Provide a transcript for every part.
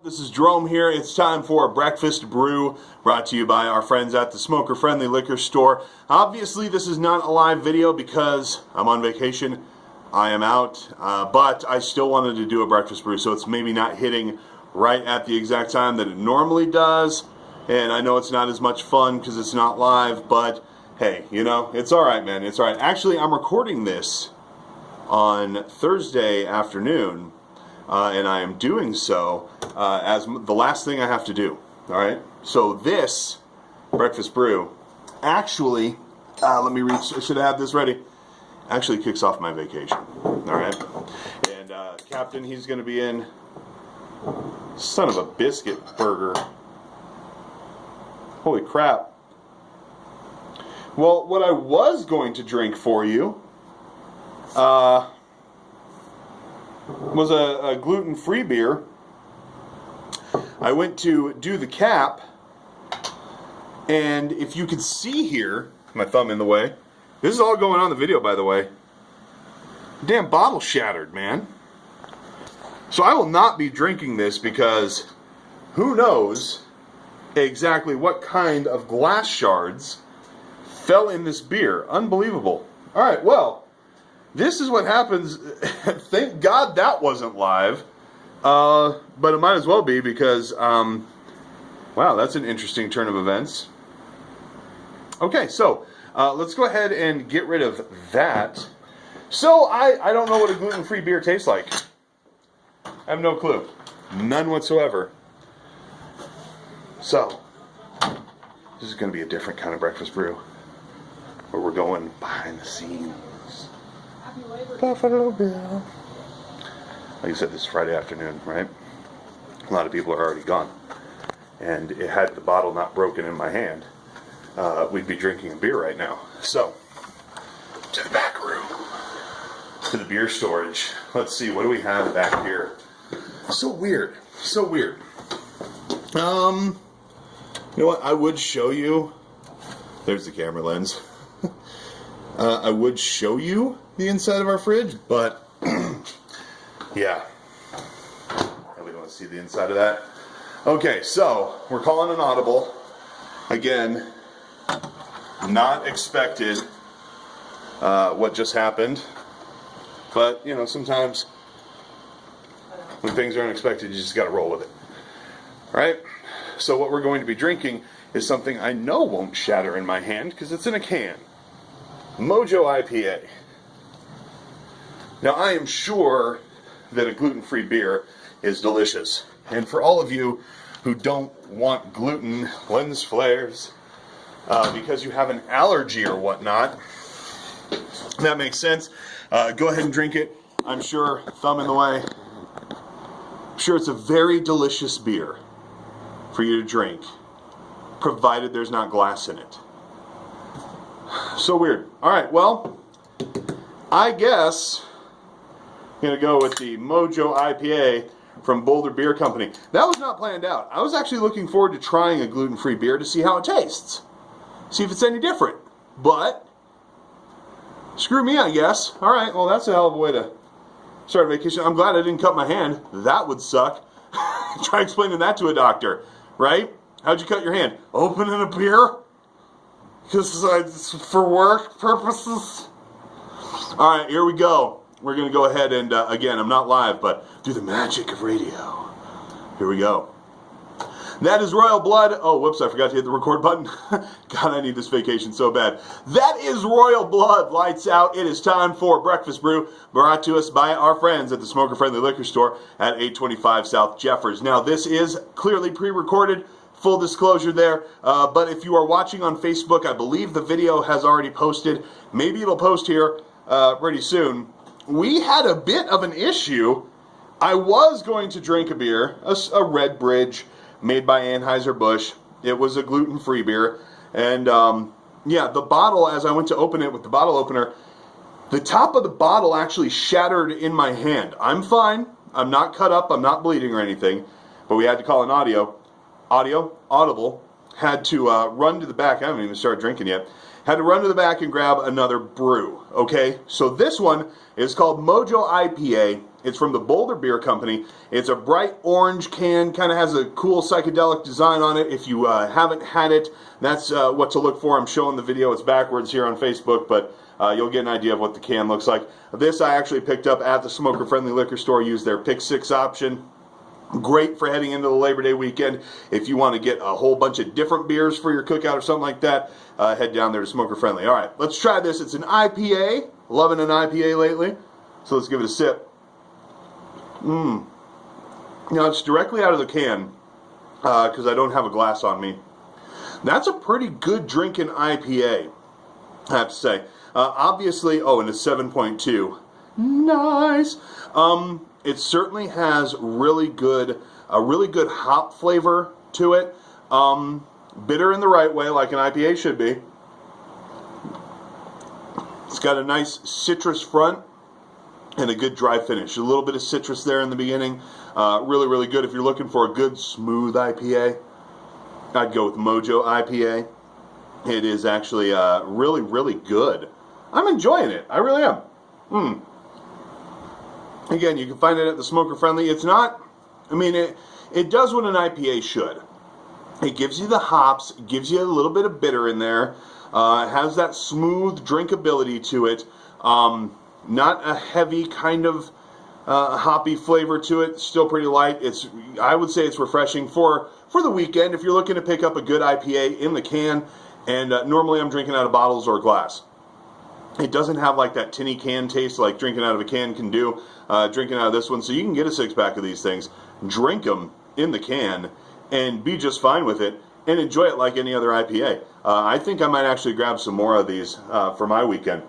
This is Jerome here. It's time for Breakfast Brew, brought to you by our friends at the Smoker Friendly Liquor Store. Obviously, this is not a live video because I'm on vacation. I am out, but I still wanted to do a breakfast brew, so it's maybe not hitting right at the exact time that it normally does. And I know it's not as much fun because it's not live, but hey, you know, it's all right, man. It's all right. Actually, I'm recording this on Thursday afternoon. And I am doing so as the last thing I have to do. All right. So this breakfast brew actually, let me reach. I should have had this ready. Actually kicks off my vacation. All right. And Captain, he's going to be in. Son of a biscuit burger. Holy crap. Well, what I was going to drink for you. Was a gluten-free beer. I went to do the cap, and if you could see here, my thumb in the way, this is all going on the video, by the way. Damn bottle shattered, man. So I will not be drinking this because who knows exactly what kind of glass shards fell in this beer. Unbelievable. All right, well, this is what happens. Thank God that wasn't live. But it might as well be because, wow, that's an interesting turn of events. Okay, so let's go ahead and get rid of that. So I don't know what a gluten-free beer tastes like. I have no clue. None whatsoever. So, this is going to be a different kind of breakfast brew. Where we're going behind the scenes. Buffalo Bill. Like I said, this is Friday afternoon, right? A lot of people are already gone. And had the bottle not broken in my hand, we'd be drinking a beer right now. So, to the back room. To the beer storage. Let's see, what do we have back here? So weird. So weird. You know what? I would show you. There's the camera lens. I would show you the inside of our fridge, but yeah, we don't want to see the inside of that. Okay, so we're calling an audible. Again, not expected what just happened, but you know, sometimes when things are unexpected, you just got to roll with it. All right, so what we're going to be drinking is something I know won't shatter in my hand because it's in a can. Mojo IPA. Now, I am sure that a gluten-free beer is delicious. And for all of you who don't want gluten, lens flares, because you have an allergy or whatnot, that makes sense. Go ahead and drink it. I'm sure, thumb in the way, I'm sure it's a very delicious beer for you to drink, provided there's not glass in it. So weird. All right, well, I guess I'm going to go with the Mojo IPA from Boulder Beer Company. That was not planned out. I was actually looking forward to trying a gluten-free beer to see how it tastes. See if it's any different. But, screw me, I guess. All right, well, that's a hell of a way to start vacation. I'm glad I didn't cut my hand. That would suck. Try explaining that to a doctor, right? How'd you cut your hand? Opening a beer? Because it's for work purposes. All right, here we go. We're going to go ahead and, again, I'm not live, but do the magic of radio. Here we go. That is Royal Blood. Oh, whoops, I forgot to hit the record button. God, I need this vacation so bad. That is Royal Blood. Lights out. It is time for Breakfast Brew, brought to us by our friends at the Smoker Friendly Liquor Store at 825 South Jeffers. Now, this is clearly pre-recorded. Full disclosure there, but if you are watching on Facebook, I believe the video has already posted. Maybe it'll post here pretty soon. We had a bit of an issue. I was going to drink a beer, a Red Bridge, made by Anheuser-Busch. It was a gluten-free beer, and yeah, the bottle, as I went to open it with the bottle opener, the top of the bottle actually shattered in my hand. I'm fine. I'm not cut up. I'm not bleeding or anything, but we had to call an audible, had to run to the back. I haven't even started drinking yet. had to run to the back and grab another brew, okay? So this one is called Mojo IPA. It's from the Boulder Beer Company. It's a bright orange can, kind of has a cool psychedelic design on it. If you haven't had it, that's what to look for. I'm showing the video. It's backwards here on Facebook, but you'll get an idea of what the can looks like. This I actually picked up at the smoker-friendly liquor store. Used their Pick 6 option. Great for heading into the Labor Day weekend. If you want to get a whole bunch of different beers for your cookout or something like that, head down there to Smoker Friendly. All right, let's try this. It's an IPA. Loving an IPA lately. So let's give it a sip. Now it's directly out of the can because I don't have a glass on me. That's a pretty good drinking IPA, I have to say. Obviously, and it's 7.2. Nice. It certainly has a really good hop flavor to it. Bitter in the right way, like an IPA should be. It's got a nice citrus front and a good dry finish. A little bit of citrus there in the beginning. Really, really good. If you're looking for a good smooth IPA, I'd go with Mojo IPA. It is actually really, really good. I'm enjoying it. I really am. Again, you can find it at the Smoker Friendly. It's not, it does what an IPA should. It gives you the hops, it gives you a little bit of bitter in there. It has that smooth drinkability to it. Not a heavy kind of hoppy flavor to it. Still pretty light. I would say it's refreshing for the weekend if you're looking to pick up a good IPA in the can. And normally I'm drinking out of bottles or glass. It doesn't have like that tinny can taste like drinking out of a can can do. Drinking out of this one, so you can get a 6-pack of these things, drink them in the can, and be just fine with it, and enjoy it like any other IPA. I think I might actually grab some more of these for my weekend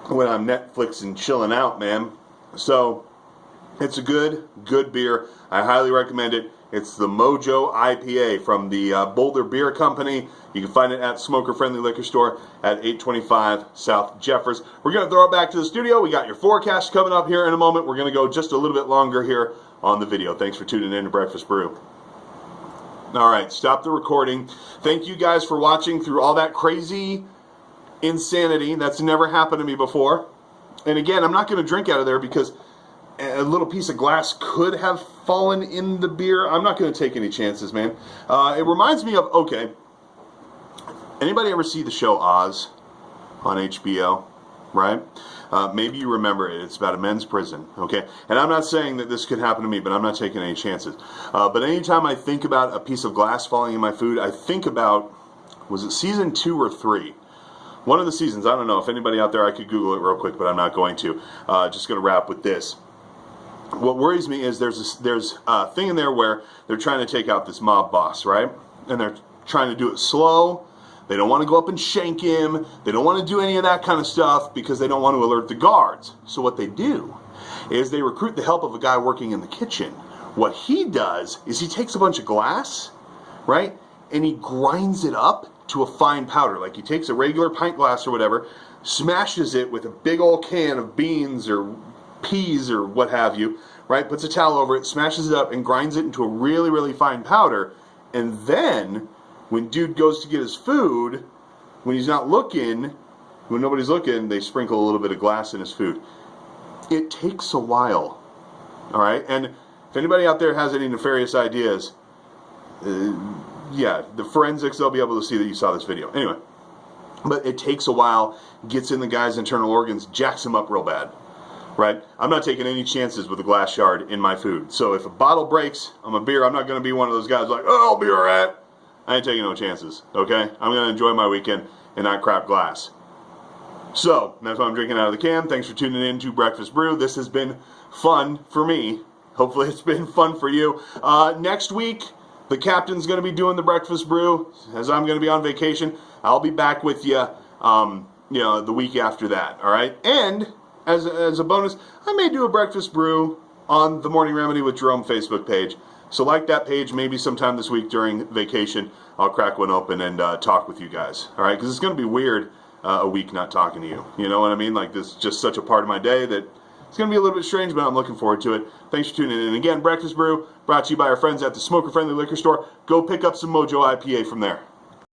when I'm Netflix and chilling out, man. So it's a good beer. I highly recommend it. It's the Mojo IPA from the Boulder Beer Company. You can find it at Smoker Friendly Liquor Store at 825 South Jeffers. We're going to throw it back to the studio. We got your forecast coming up here in a moment. We're going to go just a little bit longer here on the video. Thanks for tuning in to Breakfast Brew. All right, stop the recording. Thank you guys for watching through all that crazy insanity. That's never happened to me before. And again, I'm not going to drink out of there because a little piece of glass could have fallen in the beer. I'm not going to take any chances, man. It reminds me of, okay, anybody ever see the show Oz on HBO, right? Maybe you remember it. It's about a men's prison, okay? And I'm not saying that this could happen to me, but I'm not taking any chances. But anytime I think about a piece of glass falling in my food, I think about, was it season 2 or 3? One of the seasons, I don't know. If anybody out there, I could Google it real quick, but I'm not going to. Just going to wrap with this. What worries me is there's a thing in there where they're trying to take out this mob boss, right? And they're trying to do it slow. They don't want to go up and shank him. They don't want to do any of that kind of stuff because they don't want to alert the guards. So what they do is they recruit the help of a guy working in the kitchen. What he does is he takes a bunch of glass, right? And he grinds it up to a fine powder. Like he takes a regular pint glass or whatever, smashes it with a big old can of beans or peas or what have you, right? Puts a towel over it, smashes it up, and grinds it into a really, really fine powder. And then, when dude goes to get his food, when he's not looking, when nobody's looking, they sprinkle a little bit of glass in his food. It takes a while, all right? And if anybody out there has any nefarious ideas, yeah, the forensics, they'll be able to see that you saw this video. Anyway, but it takes a while, gets in the guy's internal organs, jacks him up real bad. Right? I'm not taking any chances with a glass shard in my food. So if a bottle breaks on my beer, I'm not going to be one of those guys like, oh, I'll be all right. I ain't taking no chances, okay? I'm going to enjoy my weekend and not crap glass. So, that's why I'm drinking out of the can. Thanks for tuning in to Breakfast Brew. This has been fun for me. Hopefully it's been fun for you. Next week, the captain's going to be doing the Breakfast Brew. As I'm going to be on vacation, I'll be back with you, the week after that, all right? And as a bonus, I may do a Breakfast Brew on the Morning Remedy with Jerome Facebook page. So like that page, maybe sometime this week during vacation, I'll crack one open and talk with you guys. All right, because it's going to be weird a week not talking to you. You know what I mean? Like, this is just such a part of my day that it's going to be a little bit strange, but I'm looking forward to it. Thanks for tuning in. Again, Breakfast Brew brought to you by our friends at the Smoker Friendly Liquor Store. Go pick up some Mojo IPA from there.